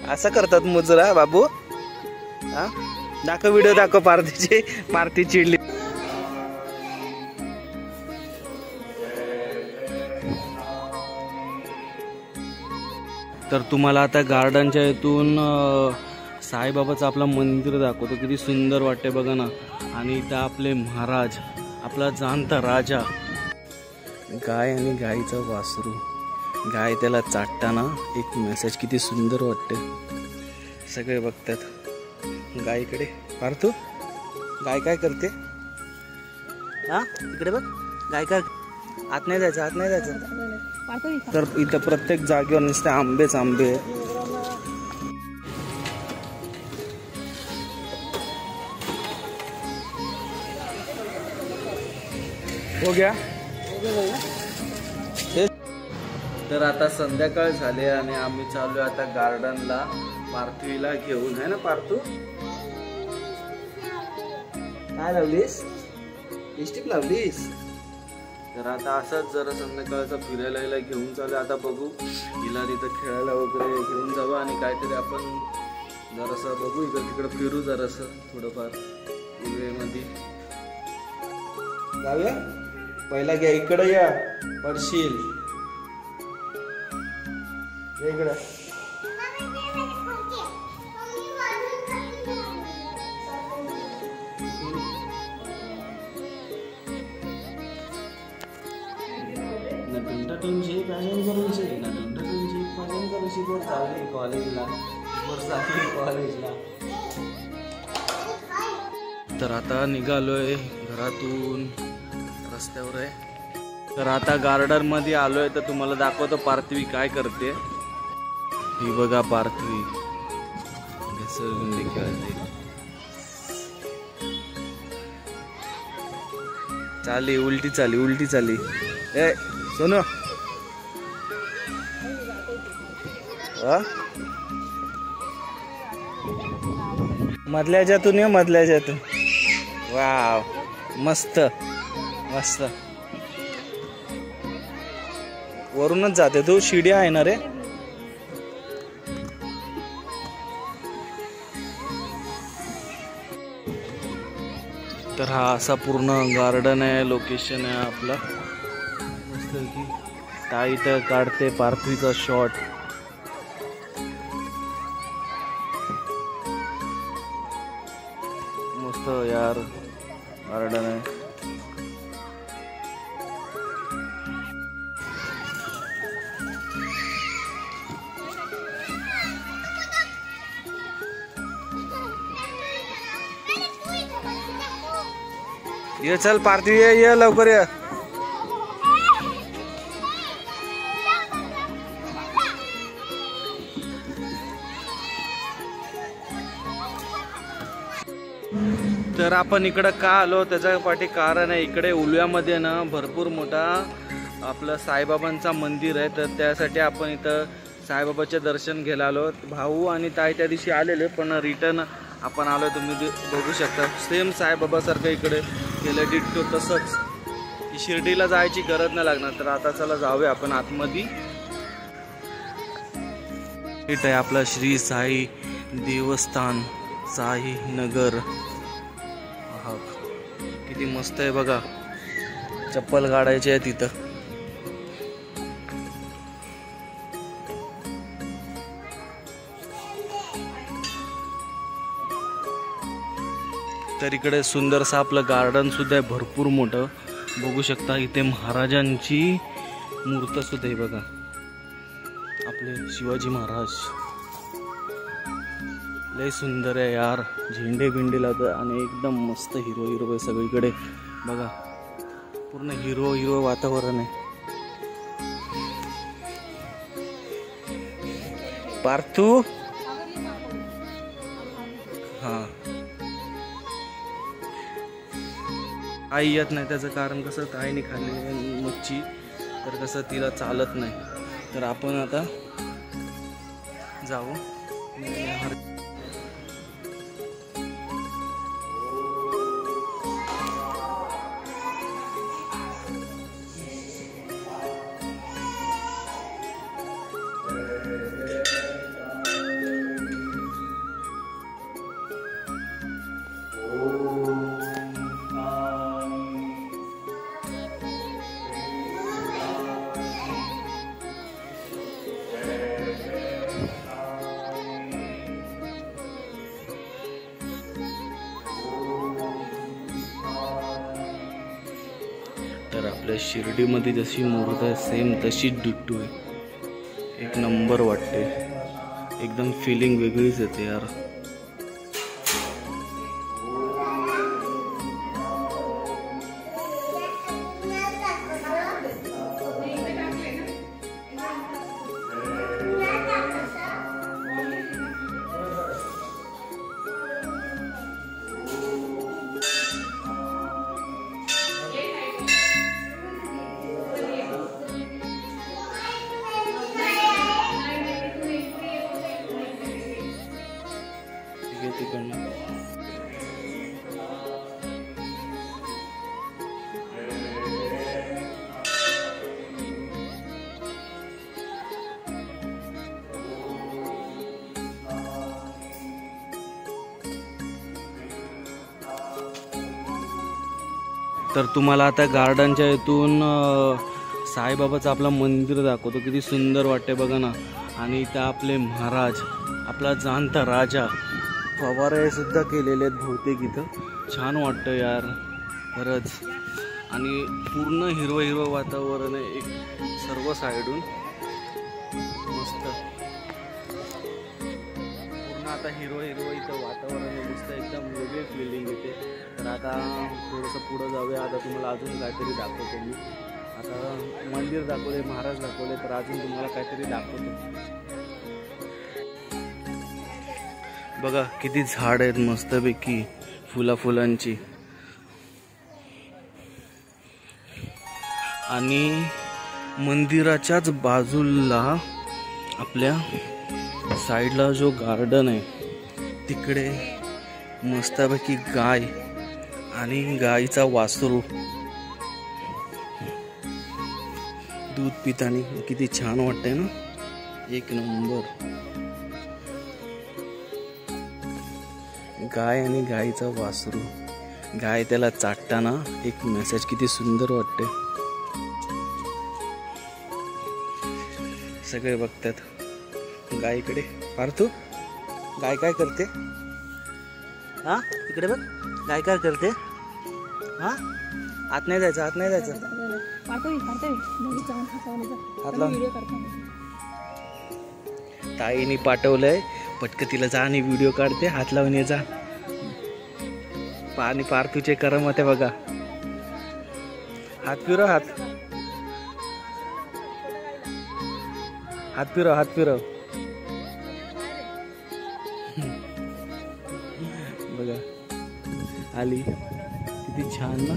असं करतात मुजरा बाबू. हा दाखव व्हिडिओ दाखव पार्थीची. पार्थी चिडली. तर तुम्हाला आता गार्डनच्या इथून साईबाबाचं आपलं मंदिर दाखवतो. किती सुंदर वाटते बघा ना. आणि इथं आपले महाराज, आपला जाणता राजा. गाय आणि गाईचं वासरू. गाय त्याला चाटताना एक मेसेज किती सुंदर वाटते. सगळे बघतात गायीकडे. पार्थू गाय काय करते? हा इकडे बघ. गाय काय आत नाही जायचं, आत नाही जायचं. तर इथं प्रत्येक जागेवर नुसते आंबेच आंबे. हो गया. तर आता संध्याकाळ झाले आणि आम्ही चालू आता गार्डनला पार्थवीला घेऊन. आहे ना पार्थू? काय लावलीस? लिपस्टिक लावलीस? तर आता असंच जरा संध्याकाळचा फिरायला घेऊन चालू. आता बघू हिला तिथं खेळायला वगैरे घेऊन जावं आणि काहीतरी आपण जरासं बघू इकडे तिकडे फिरू जरासं थोडंफार मध्ये जाऊया. पहिला घ्या इकडे या, पडशील इकडं. नटून पालन करूनशी वर चालली कॉलेजला. तर आता निघालोय घरातून, रस्त्यावर आहे. तर आता गार्डन मध्ये आलोय. तर तुम्हाला दाखवतो पार्थवी काय करते. ही बघा पार्थवी घसरगुंडी खेळते. चाली उलटी चाली, उलटी चाली. ए सोनू मधल्या ह्याच्यातून ये, मधल्या ह्याच्यातून. वाव मस्त मस्त. वरूनच जाते तू. शिडी आहे ना रे. तर हा असा पूर्ण गार्डन आहे. लोकेशन आहे आपला मस्त की. ताई तर काढते पार्थवीचा शॉट. मस्त यार गार्डन आहे. ये चल पार्थवी ये लवकर ये. तर आपण इकडं का आलो त्याच्या पाठी कारण आहे. इकडे उलव्यामध्ये ना भरपूर मोठा आपलं साईबाबांचा मंदिर आहे. तर त्यासाठी आपण इथं साईबाबाचे दर्शन घ्यायला आलो. भाऊ आणि ताई त्या दिवशी आलेले पण रिटर्न आपण आलो. तुम्ही बघू शकता सेम साईबाबासारखं इकडे केलं डिट्टो तसंच. शिर्डीला जायची गरज नाही लागणार. तर आता चला जाऊया आपण आतमध्ये. इथं आहे आपलं श्री साई देवस्थान साई नगर. किती मस्त आहे बघा. चप्पल काढायची आहे तिथं. तर इकडे सुंदरसं आपलं गार्डन सुद्धा आहे भरपूर मोठं. बघू शकता इथे महाराजांची मूर्त सुद्धा आहे बघा. आपले शिवाजी महाराज लय सुंदर आहे यार. झेंडे बिंडे लावतात आणि एकदम मस्त हिरो हिरो आहे सगळीकडे बघा. पूर्ण हिरो हिरो वातावरण आहे. पार्थू हा आई येत नाही. त्याचं कारण कसं ताईने खाल्ली मच्छी. तर कसं तिला चालत नाही. तर आपण आता जाऊ. आपल्या शिर्डीमध्ये जशी मूर्त आहे सेम तशीच डिट्टू आहे. एक नंबर वाटते, एकदम फिलिंग वेगळीच येते यार. तर तुम्हाला आता गार्डनच्या इथून साईबाबाचं आपलं मंदिर दाखवतो. किती सुंदर वाटते बघा ना. आणि इथं आपले महाराज, आपला जाणता राजा, फवारे सुद्धा केलेले आहेत बहुतेक इथं. छान वाटतं यार खरंच. आणि पूर्ण हिरवं हिरवं वातावरण आहे एक सर्व साईडून, मस्त पूर्ण आता हिरवं हिरवं इथं वातावरण आहे, मस्त एकदम वेगळी फिलिंग येते. तर आता थोडंसं पुढं जाऊया. आता तुम्हाला अजून काहीतरी दाखवतो मी. आता मंदिर दाखवले, महाराज दाखवले, तर अजून तुम्हाला काहीतरी दाखवतो. बघा किती झाड आहेत मस्तपैकी फुलांची. आणि मंदिराच्याच बाजूला आपल्या साईडला जो गार्डन आहे तिकडे मस्तपैकी गाय आणि गाईचा वासरू दूध पितानी किती छान वाटतंय ना, एक नंबर. गाय आणि गाईचा वासरू, गाय त्याला चाटताना एक मेसेज किती सुंदर वाटते. सगळे बघतात गायीकडे. पार्थू, गाय काय करते? हा इकडे बघ, गाय काय करते? हा आत नाही जायचं, आत नाही जायचं. हात लावून ताईने पाठवलंय, पटकन तिला जा आणि व्हिडिओ काढते. हात लावून ये जा. पाणी पार्थूचे करम होते बघा. हात फिरव, हात फिरव, हात फिरव. बघा आली, किती छान ना.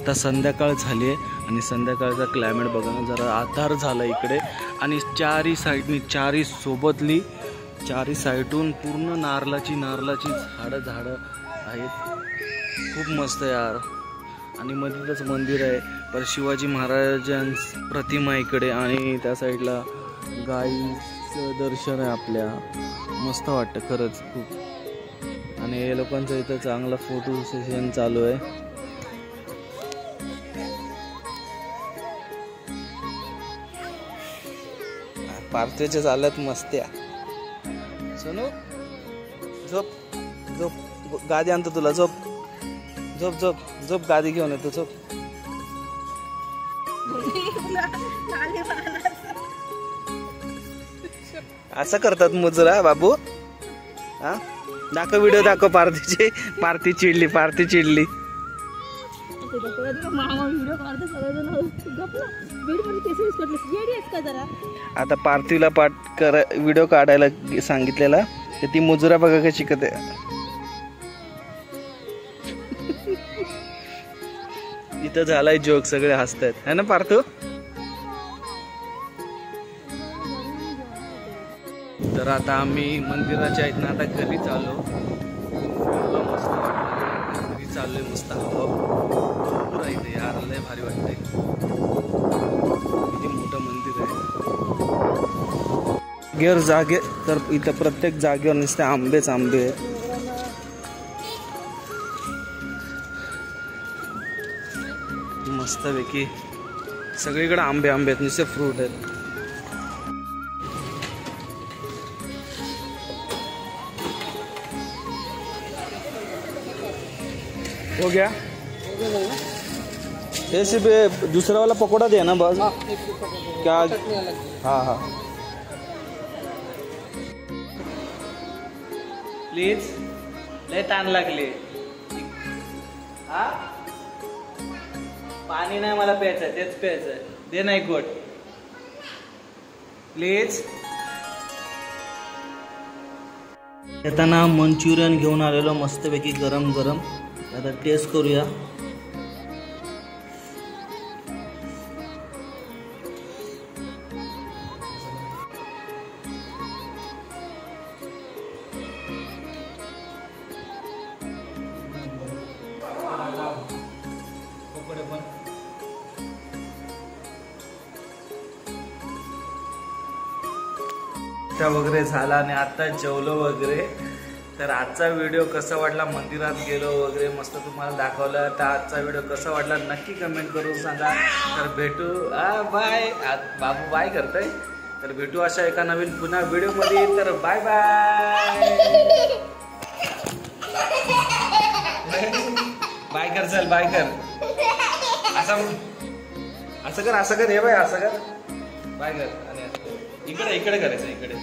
आता संध्याकाळ झाली आहे आणि संध्याकाळचा क्लायमेट बघा ना, जरा आधार झाला इकडे. आणि चारी सोबतली चारी साईडून पूर्ण नारळाची झाडं आहेत. खूप मस्त यार. आणि मध्येच मंदिर आहे, पर शिवाजी महाराजांची प्रतिमा इकडे. आणि त्या साईडला गाईचं दर्शन आहे आपल्या. मस्त वाटतं खरंच खूप. आणि हे लोकांचं इथं चांगला फोटो सेशन चालू आहे. पार्थूच्या चालत मस्त्या. सोनू झोप झोप, गादी आणतो तुला. झोप झोप झोप झोप, गादी घेऊन येतो. झोप. असं करतात मुजरा बाबू. हा दाखव, व्हिडिओ दाखव पार्थीची. पार्थी चिडली. आता पार्थीला व्हिडिओ काढायला सांगितलेला, तर ती मुजरा बघा कशी शिकत आहे. इथं झालाय जोक, सगळे हसतायत है ना पार्थू. तर आता आम्ही मंदिराच्या इथनं आता घरी चाललो. मस्त घरी चाललोय, मस्त हवा भरपूर आहे इथे यार, लय भारी वाटतंय. किती मोठं मंदिर आहे. जागे तर इथं प्रत्येक जागेवर नुसते आंबेच आंबे आहेत. मस्तपैकी सगळीकडे आंबे आहेत, नुसते फ्रूट आहेत. हो गया. हे सिर्फ दूसरा वाला पकोड़ा दे ना बस। क्या? हाँ हाँ प्लीज, लय ताण लागले। हा पाणी नाही मला प्यायचंय, तेच प्यायचंय, दे ना एक गोट प्लीज। येताना मंचुरियन घेऊन आलेलो मस्तपैकी गरम गरम, आता टेस्ट करूया। वगैरे झाला आणि आता जेवलो वगैरे। तर आजचा व्हिडिओ कसा वाटला, मंदिरात गेलो वगैरे मस्त तुम्हाला दाखवलं, तर आजचा व्हिडिओ कसा वाटला नक्की कमेंट करून सांगा। तर भेटू, बाय। बाबू बाय करतोय, तर भेटू अशा एका नवीन पुन्हा व्हिडिओ मध्ये। तर बाय बाय बाय कर, चल बाय कर, असं कर, असं कर, हे बाय असं कर, बाय कर। आणि इकडे इकडे करायचं, इकडे